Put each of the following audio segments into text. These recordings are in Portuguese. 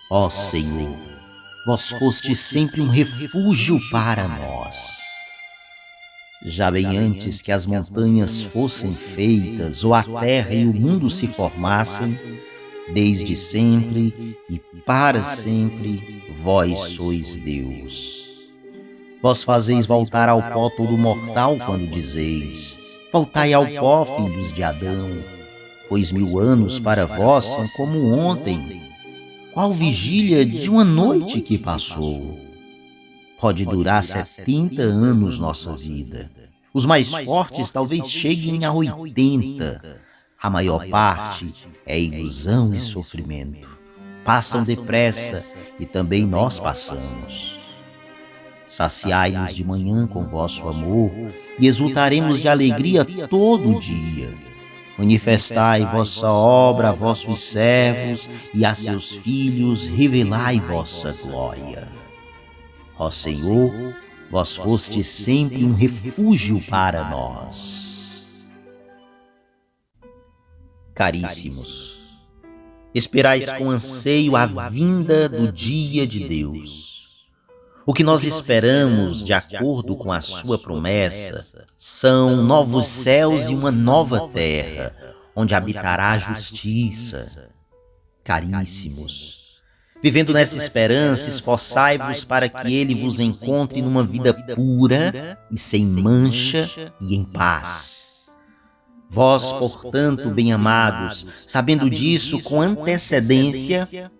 Ó Senhor, vós fostes sempre um refúgio para nós. Já bem antes que as montanhas fossem feitas, ou a terra e o mundo se formassem, desde sempre e para sempre, vós sois Deus. Vós fazeis voltar ao pó todo mortal quando dizeis: voltai ao pó, filhos de Adão, pois 1000 anos para vós são como ontem. Qual vigília de uma noite que passou? Pode durar 70 anos nossa vida. Os mais fortes talvez cheguem a 80. A maior parte é ilusão e sofrimento. Passam depressa e também nós passamos. Saciai-nos de manhã com vosso amor e exultaremos de alegria todo dia. Manifestai vossa obra a vossos servos e a seus filhos revelai vossa glória. Ó Senhor, vós fostes sempre um refúgio para nós. Caríssimos, esperais com anseio a vinda do dia de Deus. O que nós esperamos, de acordo com a sua promessa, são novos céus e uma nova terra, onde habitará a justiça. Caríssimos, vivendo nessa esperança, esforçai-vos para que ele vos encontre numa vida pura e sem mancha e em paz. Vós, portanto, bem-amados, sabendo disso com antecedência,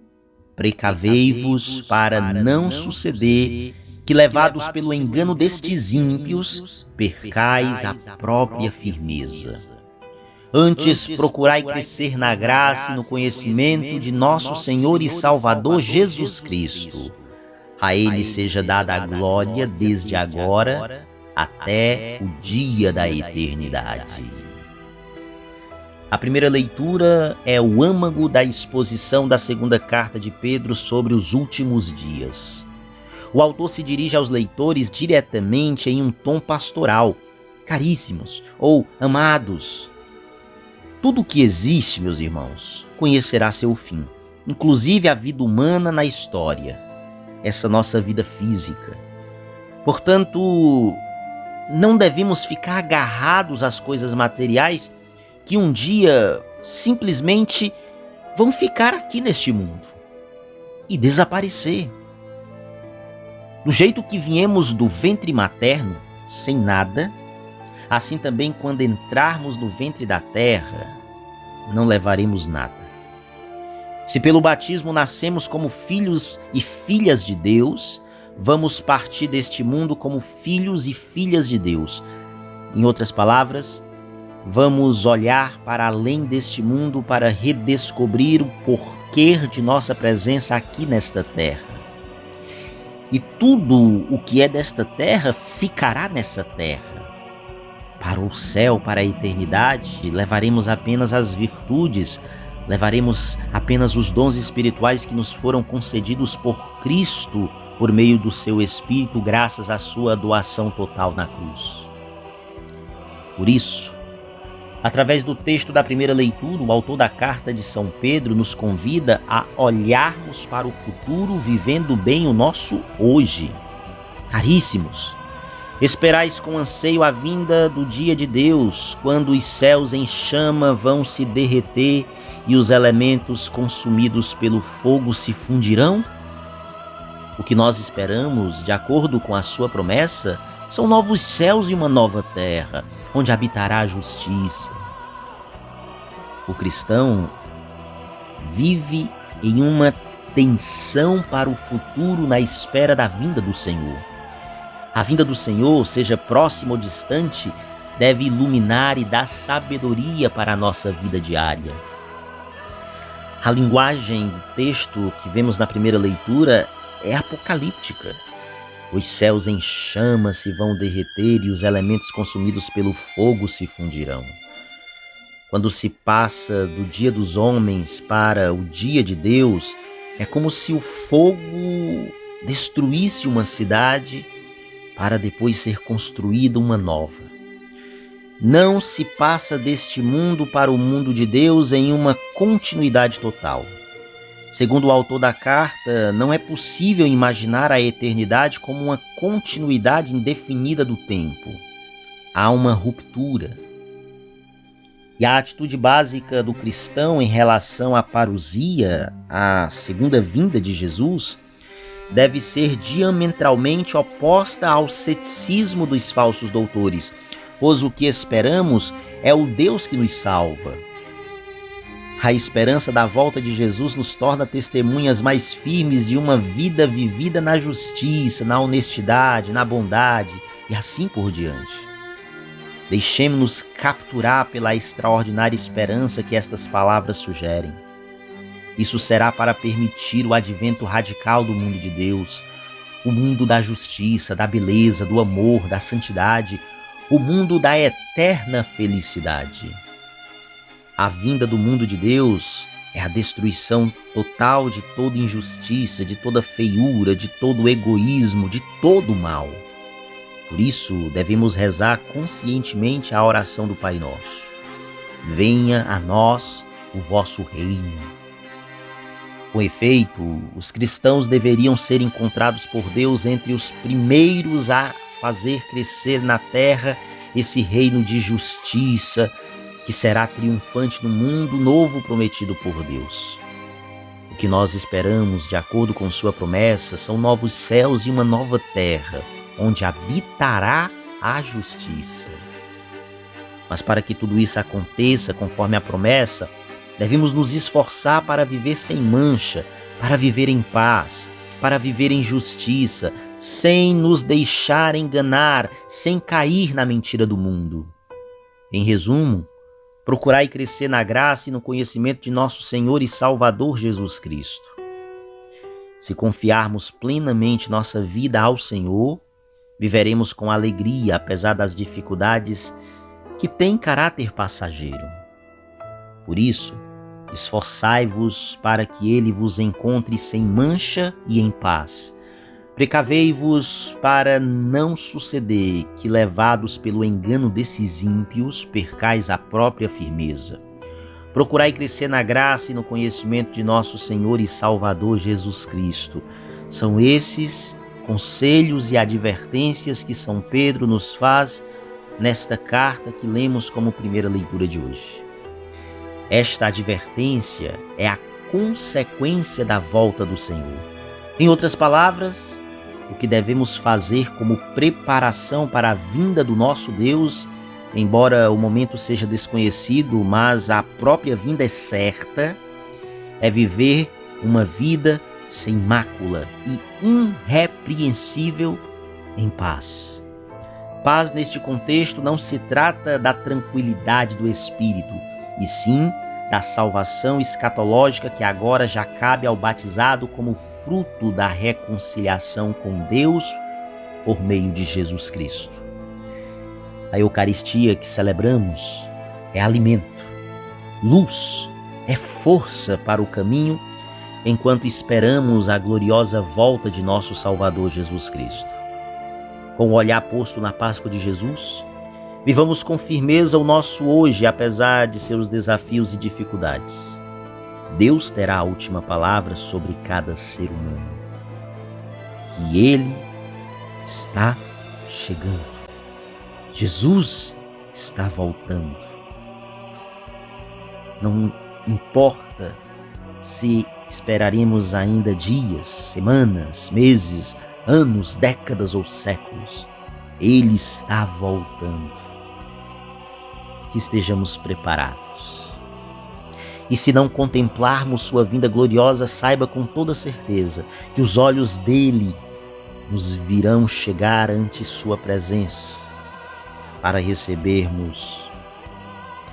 precavei-vos para não suceder que, levados pelo engano destes ímpios, percais a própria firmeza. Antes procurai crescer na graça e no conhecimento de nosso Senhor e Salvador Jesus Cristo. A Ele seja dada a glória desde agora até o dia da eternidade. A primeira leitura é o âmago da exposição da segunda carta de Pedro sobre os últimos dias. O autor se dirige aos leitores diretamente em um tom pastoral. Caríssimos ou amados, tudo o que existe, meus irmãos, conhecerá seu fim, inclusive a vida humana na história, essa nossa vida física. Portanto, não devemos ficar agarrados às coisas materiais que um dia simplesmente vão ficar aqui neste mundo e desaparecer. Do jeito que viemos do ventre materno, sem nada, assim também quando entrarmos no ventre da terra, não levaremos nada. Se pelo batismo nascemos como filhos e filhas de Deus, vamos partir deste mundo como filhos e filhas de Deus. Em outras palavras, vamos olhar para além deste mundo para redescobrir o porquê de nossa presença aqui nesta terra. E tudo o que é desta terra ficará nessa terra. Para o céu, para a eternidade, levaremos apenas as virtudes, levaremos apenas os dons espirituais que nos foram concedidos por Cristo por meio do seu Espírito, graças à sua doação total na cruz. Por isso, através do texto da primeira leitura, o autor da carta de São Pedro nos convida a olharmos para o futuro vivendo bem o nosso hoje. Caríssimos, esperais com anseio a vinda do dia de Deus, quando os céus em chama vão se derreter e os elementos consumidos pelo fogo se fundirão? O que nós esperamos, de acordo com a sua promessa, são novos céus e uma nova terra, onde habitará a justiça. O cristão vive em uma tensão para o futuro na espera da vinda do Senhor. A vinda do Senhor, seja próxima ou distante, deve iluminar e dar sabedoria para a nossa vida diária. A linguagem do texto que vemos na primeira leitura é apocalíptica. Os céus em chamas se vão derreter e os elementos consumidos pelo fogo se fundirão. Quando se passa do dia dos homens para o dia de Deus, é como se o fogo destruísse uma cidade para depois ser construída uma nova. Não se passa deste mundo para o mundo de Deus em uma continuidade total. Segundo o autor da carta, não é possível imaginar a eternidade como uma continuidade indefinida do tempo. Há uma ruptura. E a atitude básica do cristão em relação à parousia, a segunda vinda de Jesus, deve ser diametralmente oposta ao ceticismo dos falsos doutores, pois o que esperamos é o Deus que nos salva. A esperança da volta de Jesus nos torna testemunhas mais firmes de uma vida vivida na justiça, na honestidade, na bondade e assim por diante. Deixemos-nos capturar pela extraordinária esperança que estas palavras sugerem. Isso será para permitir o advento radical do mundo de Deus, o mundo da justiça, da beleza, do amor, da santidade, o mundo da eterna felicidade. A vinda do mundo de Deus é a destruição total de toda injustiça, de toda feiura, de todo egoísmo, de todo mal. Por isso, devemos rezar conscientemente a oração do Pai Nosso. Venha a nós o vosso reino. Com efeito, os cristãos deveriam ser encontrados por Deus entre os primeiros a fazer crescer na terra esse reino de justiça que será triunfante no mundo novo prometido por Deus. O que nós esperamos, de acordo com sua promessa, são novos céus e uma nova terra, onde habitará a justiça. Mas para que tudo isso aconteça conforme a promessa, devemos nos esforçar para viver sem mancha, para viver em paz, para viver em justiça, sem nos deixar enganar, sem cair na mentira do mundo. Em resumo, procurai crescer na graça e no conhecimento de nosso Senhor e Salvador Jesus Cristo. Se confiarmos plenamente nossa vida ao Senhor, viveremos com alegria, apesar das dificuldades que têm caráter passageiro. Por isso, esforçai-vos para que Ele vos encontre sem mancha e em paz. Precavei-vos para não suceder que, levados pelo engano desses ímpios, percais a própria firmeza. Procurai crescer na graça e no conhecimento de nosso Senhor e Salvador Jesus Cristo. São esses conselhos e advertências que São Pedro nos faz nesta carta que lemos como primeira leitura de hoje. Esta advertência é a consequência da volta do Senhor. Em outras palavras, o que devemos fazer como preparação para a vinda do nosso Deus, embora o momento seja desconhecido, mas a própria vinda é certa, é viver uma vida sem mácula e irrepreensível em paz. Paz neste contexto não se trata da tranquilidade do espírito, e sim da salvação escatológica que agora já cabe ao batizado como fruto da reconciliação com Deus por meio de Jesus Cristo. A Eucaristia que celebramos é alimento, luz, é força para o caminho enquanto esperamos a gloriosa volta de nosso Salvador Jesus Cristo. Com o olhar posto na Páscoa de Jesus, vivamos com firmeza o nosso hoje, apesar de seus desafios e dificuldades. Deus terá a última palavra sobre cada ser humano. E Ele está chegando. Jesus está voltando. Não importa se esperaremos ainda dias, semanas, meses, anos, décadas ou séculos. Ele está voltando. Que estejamos preparados. E se não contemplarmos sua vinda gloriosa, saiba com toda certeza que os olhos dele nos virão chegar ante sua presença para recebermos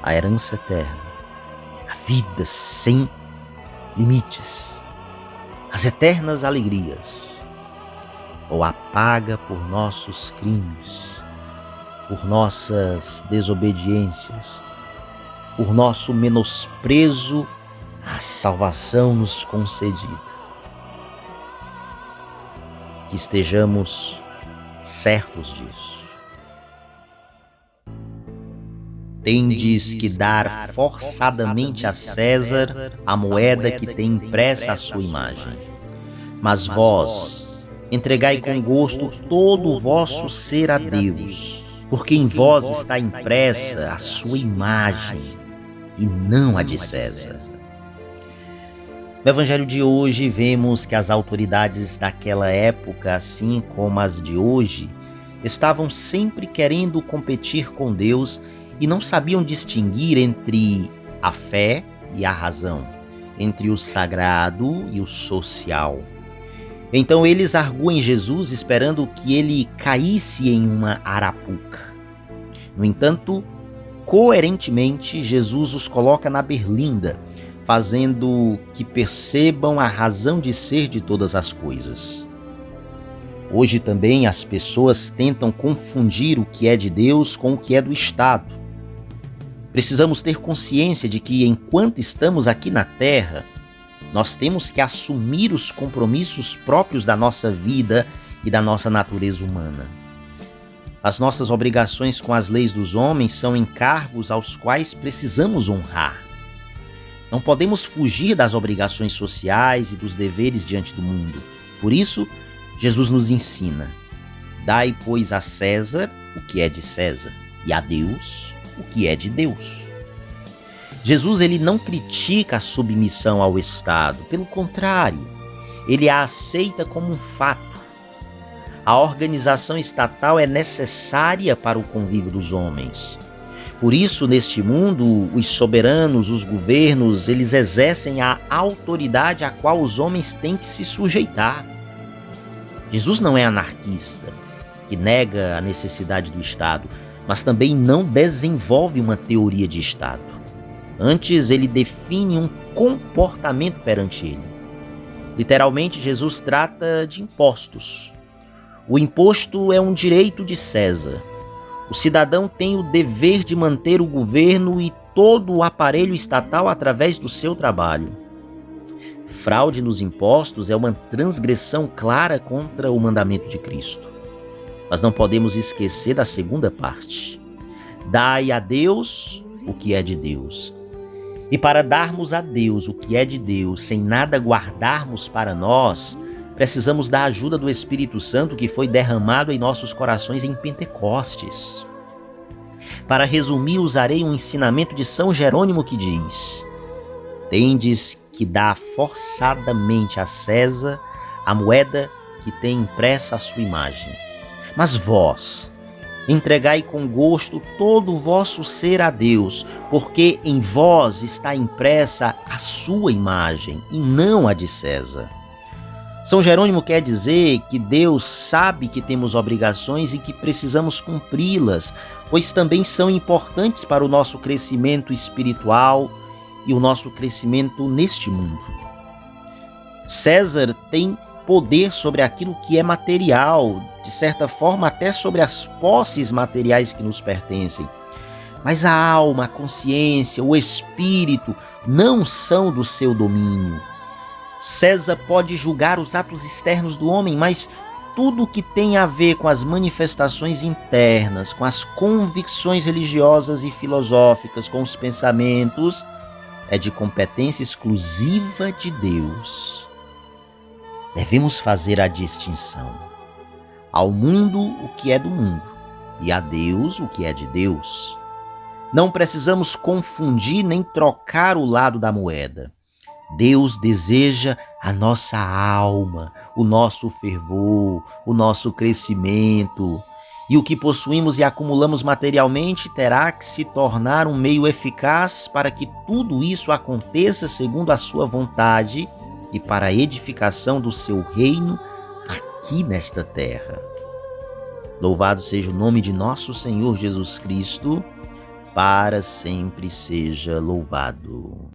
a herança eterna, a vida sem limites, as eternas alegrias, ou a paga por nossos crimes, por nossas desobediências, por nosso menosprezo à salvação nos concedida. Que estejamos certos disso. Tendes que dar forçadamente a César a moeda que tem impressa a sua imagem. Mas vós, entregai com gosto todo o vosso ser a Deus, porque em vós está impressa a sua imagem, e não a de César. No Evangelho de hoje, vemos que as autoridades daquela época, assim como as de hoje, estavam sempre querendo competir com Deus e não sabiam distinguir entre a fé e a razão, entre o sagrado e o social. Então eles arguem Jesus esperando que ele caísse em uma arapuca. No entanto, coerentemente, Jesus os coloca na berlinda, fazendo que percebam a razão de ser de todas as coisas. Hoje também as pessoas tentam confundir o que é de Deus com o que é do Estado. Precisamos ter consciência de que, enquanto estamos aqui na Terra, nós temos que assumir os compromissos próprios da nossa vida e da nossa natureza humana. As nossas obrigações com as leis dos homens são encargos aos quais precisamos honrar. Não podemos fugir das obrigações sociais e dos deveres diante do mundo. Por isso, Jesus nos ensina: dai, pois, a César o que é de César, e a Deus o que é de Deus. Jesus ele não critica a submissão ao Estado, pelo contrário, ele a aceita como um fato. A organização estatal é necessária para o convívio dos homens. Por isso, neste mundo, os soberanos, os governos, eles exercem a autoridade a qual os homens têm que se sujeitar. Jesus não é anarquista, que nega a necessidade do Estado, mas também não desenvolve uma teoria de Estado. Antes, ele define um comportamento perante ele. Literalmente, Jesus trata de impostos. O imposto é um direito de César. O cidadão tem o dever de manter o governo e todo o aparelho estatal através do seu trabalho. Fraude nos impostos é uma transgressão clara contra o mandamento de Cristo. Mas não podemos esquecer da segunda parte. Dai a Deus o que é de Deus. E para darmos a Deus o que é de Deus, sem nada guardarmos para nós, precisamos da ajuda do Espírito Santo que foi derramado em nossos corações em Pentecostes. Para resumir, usarei um ensinamento de São Jerônimo que diz: tendes que dar forçadamente a César a moeda que tem impressa a sua imagem. Mas vós, entregai com gosto todo o vosso ser a Deus, porque em vós está impressa a sua imagem, e não a de César. São Jerônimo quer dizer que Deus sabe que temos obrigações e que precisamos cumpri-las, pois também são importantes para o nosso crescimento espiritual e o nosso crescimento neste mundo. César tem poder sobre aquilo que é material, de certa forma até sobre as posses materiais que nos pertencem. Mas a alma, a consciência, o espírito não são do seu domínio. César pode julgar os atos externos do homem, mas tudo o que tem a ver com as manifestações internas, com as convicções religiosas e filosóficas, com os pensamentos, é de competência exclusiva de Deus. Devemos fazer a distinção. Ao mundo o que é do mundo, e a Deus o que é de Deus. Não precisamos confundir nem trocar o lado da moeda. Deus deseja a nossa alma, o nosso fervor, o nosso crescimento. E o que possuímos e acumulamos materialmente terá que se tornar um meio eficaz para que tudo isso aconteça segundo a sua vontade e para a edificação do seu reino aqui nesta terra. Louvado seja o nome de nosso Senhor Jesus Cristo, para sempre seja louvado.